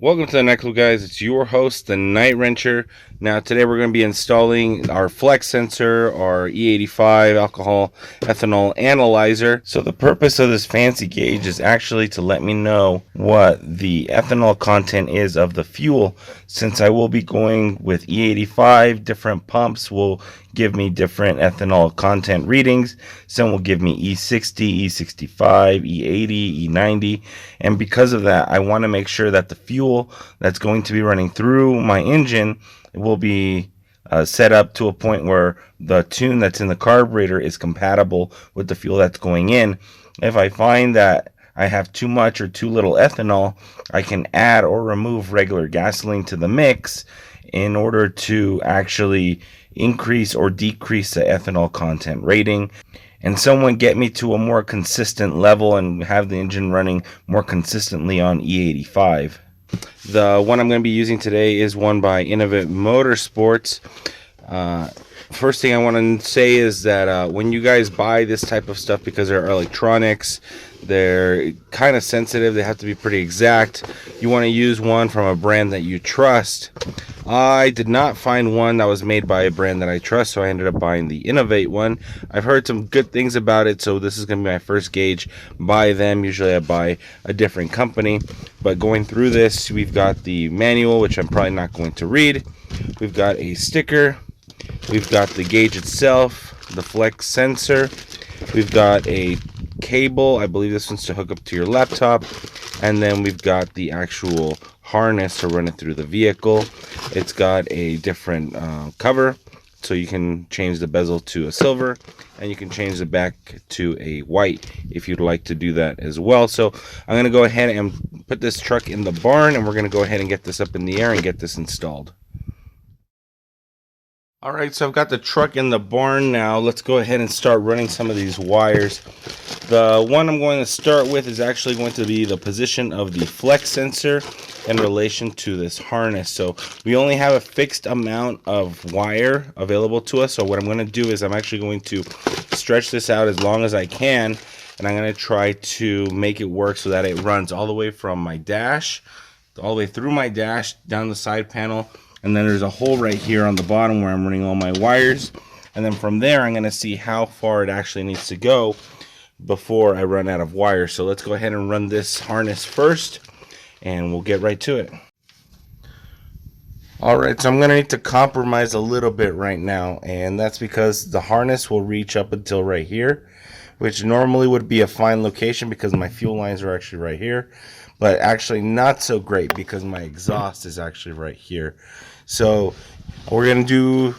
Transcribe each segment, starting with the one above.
Welcome to the Night Club, guys. It's your host, the Night Wrencher. Now, today we're going to be installing our flex sensor, our E85 alcohol ethanol analyzer. So the purpose of this fancy gauge is actually to let me know what the ethanol content is of the fuel. Since I will be going with E85, different pumps will give me different ethanol content readings. Some will give me E60, E65, E80, E90. And because of that, I want to make sure that the fuel that's going to be running through my engine will be set up to a point where the tune that's in the carburetor is compatible with the fuel that's going in. If I find that I have too much or too little ethanol, I can add or remove regular gasoline to the mix in order to actually increase or decrease the ethanol content rating and somewhat get me to a more consistent level and have the engine running more consistently on E85. The one I'm going to be using today is one by Innovate Motorsports. First thing I want to say is that when you guys buy this type of stuff, because they're electronics, they're kind of sensitive, they have to be pretty exact. You want to use one from a brand that you trust. I did not find one that was made by a brand that I trust, so I ended up buying the Innovate one. I've heard some good things about it, so this is going to be my first gauge by them. Usually I buy a different company, but going through this, we've got the manual, which I'm probably not going to read. We've got a sticker. We've got the gauge itself, the flex sensor. We've got a cable. I believe this one's to hook up to your laptop. And then we've got the actual harness to run it through the vehicle. It's got a different cover, so you can change the bezel to a silver, and you can change the back to a white if you'd like to do that as well. So I'm going to go ahead and put this truck in the barn, and we're going to go ahead and get this up in the air and get this installed. Alright, so I've got the truck in the barn now. Let's go ahead and start running some of these wires. The one I'm going to start with is actually going to be the position of the flex sensor in relation to this harness. So we only have a fixed amount of wire available to us. So what I'm going to do is I'm actually going to stretch this out as long as I can. And I'm going to try to make it work so that it runs all the way from my dash, all the way through my dash, down the side panel. And then there's a hole right here on the bottom where I'm running all my wires. And then from there, I'm going to see how far it actually needs to go before I run out of wires. So let's go ahead and run this harness first, and we'll get right to it. Alright, so I'm going to need to compromise a little bit right now. And that's because the harness will reach up until right here, which normally would be a fine location because my fuel lines are actually right here. But actually not so great because my exhaust is actually right here. So we're going to do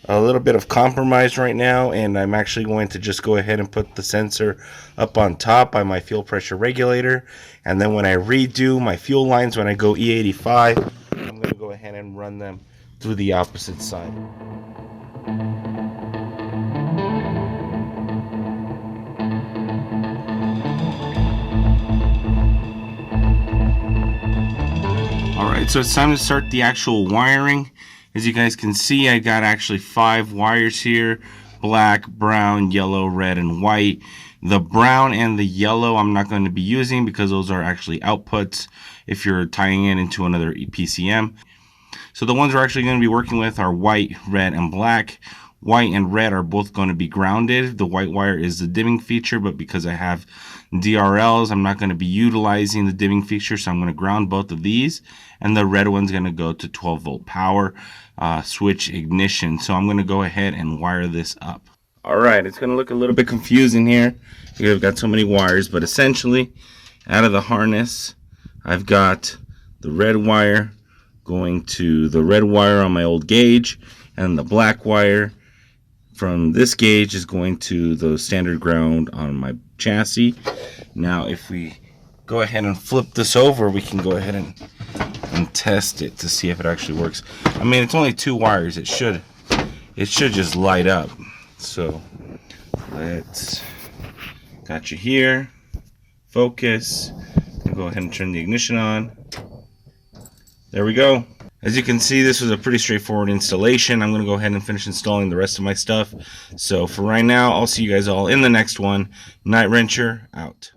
a little bit of compromise right now, and I'm actually going to just go ahead and put the sensor up on top by my fuel pressure regulator. And then when I redo my fuel lines, when I go E85, I'm going to go ahead and run them through the opposite side. Alright, so it's time to start the actual wiring. As you guys can see, I got actually 5 wires here: black, brown, yellow, red, and white. The brown and the yellow I'm not going to be using because those are actually outputs if you're tying it into another PCM. So the ones we're actually going to be working with are white, red, and black. White and red are both going to be grounded. The white wire is the dimming feature, but because I have DRLs, I'm not going to be utilizing the dimming feature, so I'm going to ground both of these. And the red one's going to go to 12-volt power switch ignition. So I'm going to go ahead and wire this up. Alright, it's going to look a little bit confusing here because I've got so many wires, but essentially out of the harness, I've got the red wire going to the red wire on my old gauge, and the black wire from this gauge is going to the standard ground on my chassis. Now if we go ahead and flip this over, we can go ahead and test it to see if it actually works. I mean, it's only 2 wires. It should just light up. So let's got you here. Focus. I'll go ahead and turn the ignition on. There we go. As you can see, this was a pretty straightforward installation. I'm going to go ahead and finish installing the rest of my stuff. So for right now, I'll see you guys all in the next one. Night Wrencher out.